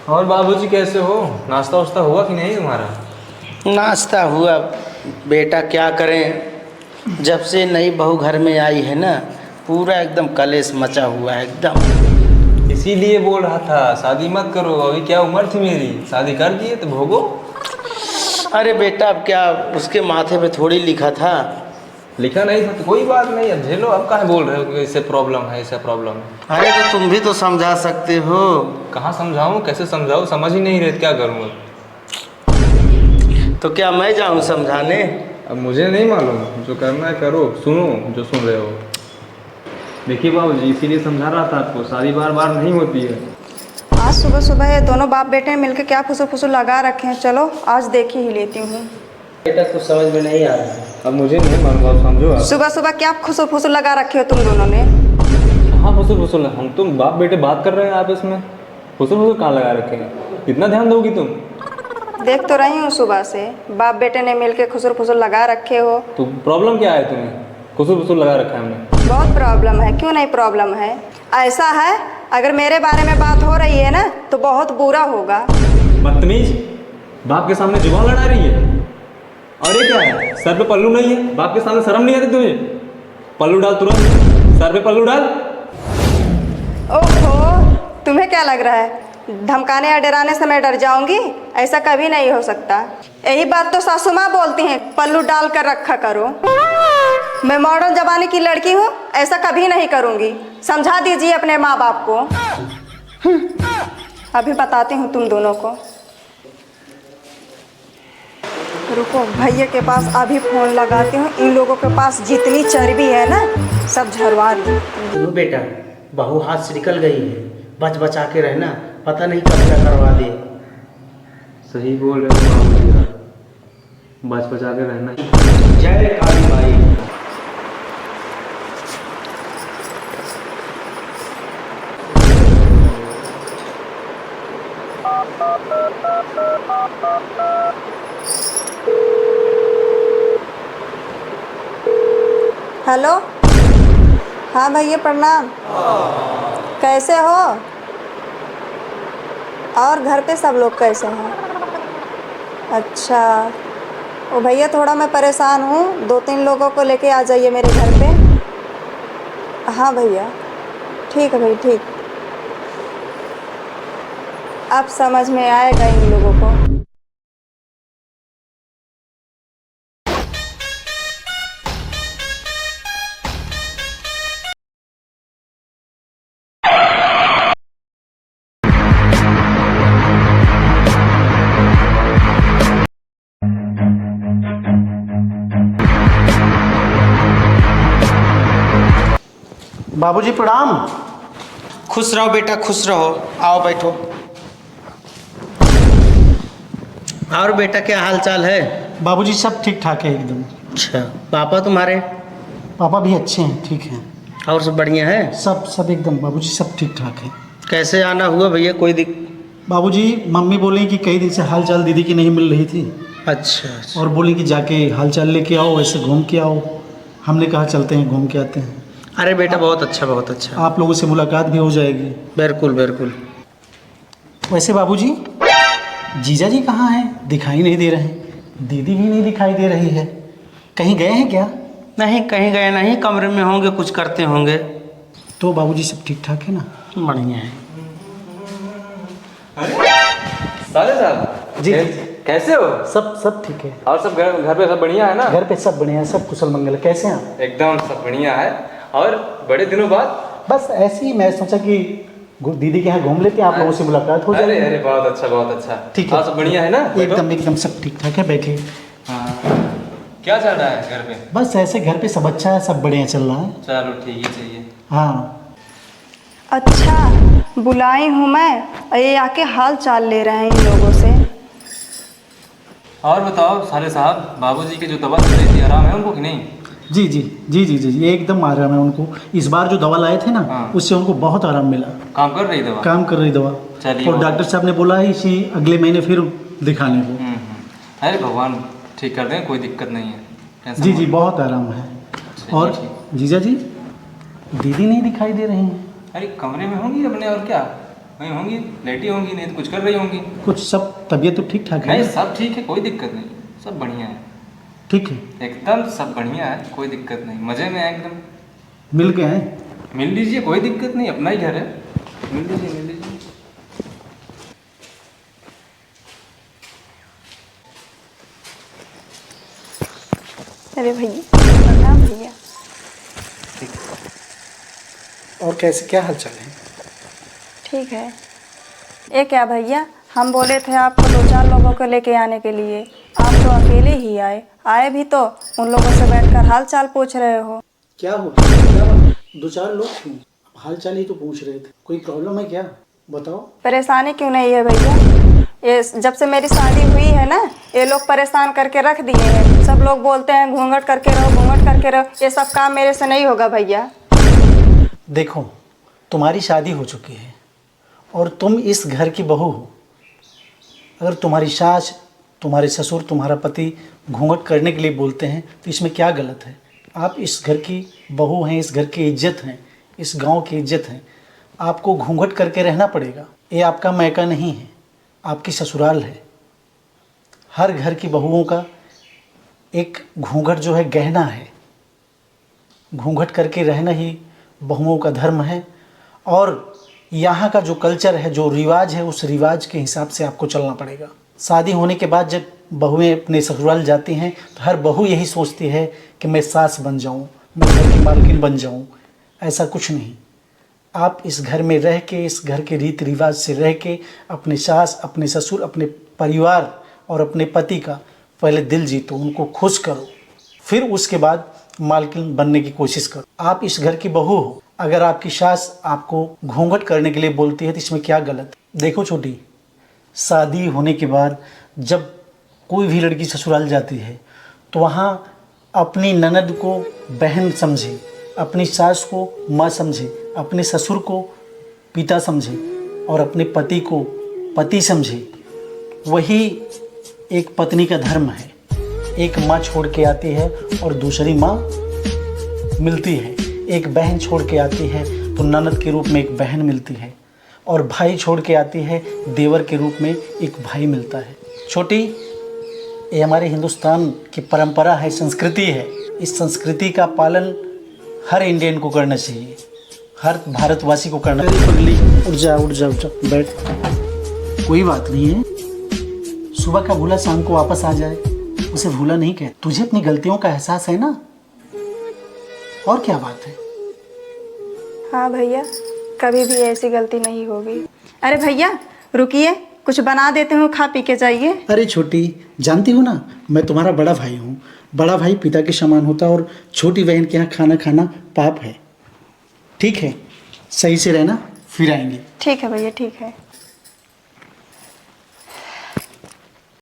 और बाबूजी कैसे हो? नाश्ता वास्ता हुआ कि नहीं तुम्हारा? नाश्ता हुआ बेटा, क्या करें। जब से नई बहू घर में आई है ना, पूरा एकदम कलेश मचा हुआ है एकदम। इसीलिए बोल रहा था शादी मत करो। अभी क्या उम्र थी मेरी, शादी कर दिए तो भोगो। अरे बेटा, अब क्या उसके माथे पे थोड़ी लिखा था। लिखा नहीं था तो कोई बात नहीं, अब झेलो। अब कहाँ बोल रहे हो कि ऐसे प्रॉब्लम है, ऐसा प्रॉब्लम है? अरे तो तुम भी तो समझा सकते हो। कहाँ समझाऊँ, कैसे समझाऊँ, समझ ही नहीं रहे, क्या करूँ? तो क्या मैं जाऊँ समझाने? अब मुझे नहीं मालूम, जो करना है करो, सुनो जो सुन रहे हो। देखिए बाबूजी, इसीलिए समझा रहा था आपको, शादी बार बार नहीं होती है। आज सुबह सुबह ये दोनों बाप बेटे मिलकर क्या फुसुर फुसुर लगा रखे हैं। चलो आज देख ही लेती हूँ। बेटा कुछ समझ में नहीं आ रहा है। अब मुझे नहीं मालूम, आप समझो। आप सुबह सुबह क्या फुसुर फुसुर लगा रखे हो तुम दोनों ने? कहाँ फुसुर फुसुर? हम तुम बाप बेटे बात कर रहे हैं, आप इसमें फुसुर फुसुर कहाँ लगा रखे हैं? कितना ध्यान दोगी तुम? देख तो रही हूँ सुबह से बाप बेटे ने मिलकर खुसुर फुसुर लगा रखे हो। तो प्रॉब्लम क्या है तुम्हें? फुसुर फुसुर लगा रखा है हमने। बहुत प्रॉब्लम है, क्यों नहीं प्रॉब्लम है। ऐसा है, अगर मेरे बारे में बात हो रही है ना तो बहुत बुरा होगा। बदतमीज, बाप के सामने जुबान लड़ा रही है। और ये क्या है, सर पे पल्लू नहीं है? बाप के सामने शर्म नहीं आती तुझे? पल्लू डाल तुरंत, सर पे पल्लू डाल। ओहो, तुम्हें क्या लग रहा है धमकाने या डराने से मैं डर जाऊंगी? ऐसा कभी नहीं हो सकता। यही बात तो सासू माँ बोलती हैं, पल्लू डाल कर रखा करो। मैं मॉडर्न जमाने की लड़की हूँ, ऐसा कभी नहीं करूँगी। समझा दीजिए अपने माँ बाप को। अभी बताती हूँ तुम दोनों को। रुको, भैया के पास अभी फ़ोन लगाती हूँ। इन लोगों के पास जितनी चर्बी है ना सब झड़वा दी। लो बेटा, बहू हाथ से निकल गई है, बच बचा के रहना, पता नहीं कब क्या करवा दे। सही बोल रहे हो बाबूजी, बच बचा के रहना। जय काली माई। हेलो, हाँ भैया प्रणाम। कैसे हो? और घर पे सब लोग कैसे हैं? अच्छा, ओ भैया थोड़ा मैं परेशान हूँ, 2-3 लोगों को लेके आ जाइए मेरे घर पे। हाँ भैया, ठीक है भाई, ठीक। अब समझ में आएगा इन लोगों को। बाबूजी प्रणाम। खुश रहो बेटा, खुश रहो। आओ बैठो। और बेटा क्या हाल चाल है? बाबूजी सब ठीक ठाक है एकदम। अच्छा, पापा तुम्हारे? पापा भी अच्छे हैं, ठीक हैं। और सब बढ़िया है? सब एकदम बाबूजी सब ठीक ठाक है। कैसे आना हुआ भैया, कोई दिक? बाबूजी मम्मी बोली कि कई दिन से हाल चाल दीदी की नहीं मिल रही थी। अच्छा। और बोली कि जाके हाल चाल लेके आओ, वैसे घूम के आओ। हमने कहा चलते हैं, घूम के आते हैं। अरे बेटा बहुत अच्छा, बहुत अच्छा। आप लोगों से मुलाकात भी हो जाएगी। बिल्कुल बिल्कुल। वैसे बाबूजी जीजा जी कहाँ हैं? दिखाई नहीं दे रहे हैं। दीदी भी नहीं दिखाई दे रही है। कहीं गए हैं क्या? नहीं, कहीं गए नहीं, कमरे में होंगे, कुछ करते होंगे। तो बाबूजी सब ठीक ठाक है ना? बढ़िया है। साले साहब जी कैसे हो? सब ठीक है। और सब घर पे सब बढ़िया है ना? घर पे सब बढ़िया है, सब कुशल मंगल है। कैसे हैं आप? एकदम सब बढ़िया है। और बड़े दिनों बाद बस ऐसे ही मैं सोचा कि दीदी के यहाँ घूम लेते हैं, आप लोगों से मुलाकात हो जाएगी। अरे बहुत अच्छा, बहुत अच्छा। ठीक है। और सब बढ़िया है ना? एकदम सब ठीक ठाक है, बैठे। हाँ। क्या चल रहा है घर पे? बस ऐसे घर पे सब अच्छा है, सब बढ़िया चल रहा है। चलो ठीक ही चाहिए। हाँ। अच्छा, बुलाई हूँ मैं, ये आके हाल चाल ले रहे हैं इन लोगों से। और बताओ साले साहब, बाबूजी की जो दवा चल रही थी, आराम है उनको कि नहीं? जी एकदम आराम है उनको। इस बार जो दवा लाए थे ना, हाँ। उससे उनको बहुत आराम मिला। काम कर रही दवा? काम कर रही दवा। चलिए। और डॉक्टर साहब ने बोला है इसी अगले महीने फिर दिखाने को। अरे भगवान ठीक कर दें, कोई दिक्कत नहीं है। टेंशन जी बहुत आराम है। और जीजा जी दीदी नहीं दिखाई दे रही हैं। अरे कमरे में होंगी अपने, और क्या। वहीं होंगी, लेटी होंगी, नहीं तो कुछ कर रही होंगी। कुछ सब तबीयत तो ठीक ठाक है? नहीं, सब ठीक है, कोई दिक्कत नहीं, सब बढ़िया है, ठीक है। एकदम सब बढ़िया है, कोई दिक्कत नहीं, मज़े में है एकदम। मिल गए हैं? मिल लीजिए, कोई दिक्कत नहीं, अपना ही घर है, मिल लीजिए मिल लीजिए। अरे भैया प्रणाम भैया। और कैसे, क्या हाल चाल है? ठीक है। ये क्या भैया, हम बोले थे आपको 2-4 लोगों को लेके आने के लिए, आप तो अकेले ही आए भी तो उन लोगों से बैठकर हाल चाल पूछ रहे हो। क्या हो, क्या बात? 2-4 लोग क्यों? हाल चाल ही तो पूछ रहे थे। कोई प्रॉब्लम है क्या? बताओ। परेशानी क्यों नहीं है भैया, ये जब से मेरी शादी हुई है ना, ये लोग परेशान करके रख दिए हैं। सब लोग बोलते हैं घूंघट करके रहो, घूंघट करके रहो, ये सब काम मेरे से नहीं होगा भैया। देखो, तुम्हारी शादी हो चुकी है और तुम इस घर की बहू हो। अगर तुम्हारी सास, तुम्हारे ससुर, तुम्हारा पति घूंघट करने के लिए बोलते हैं तो इसमें क्या गलत है? आप इस घर की बहू हैं, इस घर की इज्जत हैं, इस गांव की इज्जत हैं। आपको घूंघट करके रहना पड़ेगा। ये आपका मायका नहीं है, आपकी ससुराल है। हर घर की बहुओं का एक घूंघट जो है गहना है। घूंघट करके रहना ही बहुओं का धर्म है और यहाँ का जो कल्चर है, जो रिवाज है, उस रिवाज के हिसाब से आपको चलना पड़ेगा। शादी होने के बाद जब बहुएं अपने ससुराल जाती हैं तो हर बहू यही सोचती है कि मैं सास बन जाऊँ, मैं घर की मालकिन बन जाऊँ। ऐसा कुछ नहीं। आप इस घर में रह के, इस घर के रीति रिवाज से रह के अपने सास, अपने ससुर, अपने परिवार और अपने पति का पहले दिल जीतो, उनको खुश करो, फिर उसके बाद मालकिन बनने की कोशिश करो। आप इस घर की बहू हो। अगर आपकी सास आपको घूंघट करने के लिए बोलती है तो इसमें क्या गलत? देखो छोटी, शादी होने के बाद जब कोई भी लड़की ससुराल जाती है तो वहाँ अपनी ननद को बहन समझे, अपनी सास को माँ समझे, अपने ससुर को पिता समझे और अपने पति को पति समझे। वही एक पत्नी का धर्म है। एक माँ छोड़ के आती है और दूसरी माँ मिलती है। एक बहन छोड़ के आती है तो ननद के रूप में एक बहन मिलती है और भाई छोड़ के आती है, देवर के रूप में एक भाई मिलता है। छोटी, ये हमारे हिंदुस्तान की परंपरा है, संस्कृति है। इस संस्कृति का पालन हर इंडियन को करना चाहिए, हर भारतवासी को करना चाहिए। पगली, उठ जा उठ जा उठ जा, बैठ। कोई बात नहीं है, सुबह का भूला शाम को वापस आ जाए, उसे भूला नहीं कहते। तुझे अपनी गलतियों का एहसास है ना, और क्या बात है? हाँ भैया, कभी भी ऐसी गलती नहीं होगी। अरे भैया रुकिए, कुछ बना देते हूँ, खा पी के जाइए। अरे छोटी, जानती हो ना मैं तुम्हारा बड़ा भाई हूँ। बड़ा भाई पिता के समान होता और छोटी बहन के यहाँ खाना खाना पाप है। ठीक है, सही से रहना, फिर आएंगे। ठीक है भैया, ठीक है।